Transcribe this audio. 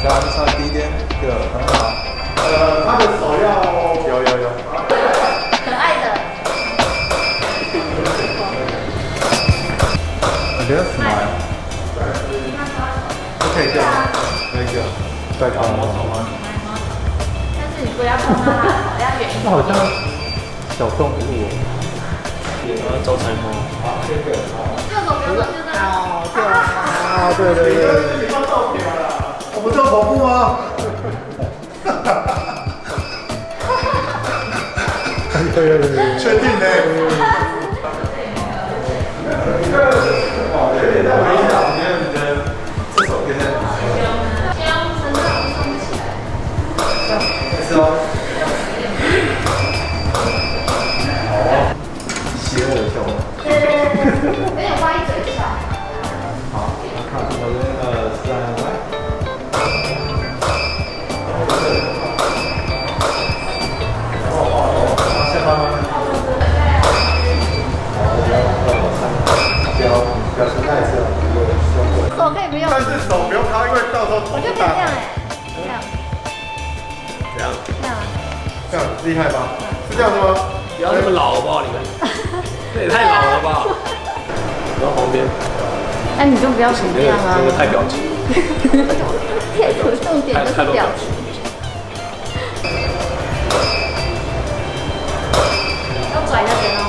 刚刚稍微低一点，对，很好。他的手要有。可爱的。我觉得 smile。可以这样，可以这样，再看摸手吗？但是你不要碰它，要远一点。它好像小动物哦。招财猫。右手不用手，就这样。对。你放照片了，我们这有跑步吗？对。确定呢？有点在微笑，我觉得你的这手变得将身上松起来。是哦。邪恶的笑容。有点歪嘴笑。好，看我这2、3，来。下巴吗？表情带色，手可以不用。但是手不用靠，因为到时候头我就可以这样这样。怎样？这样厉害吧？是这样子吗？不要那么老好不好？你们，这也太老了吧？然后旁边，那你就不要成这样啊。那个太表情，贴图重点就是太多表表情情。。要拽那边哦。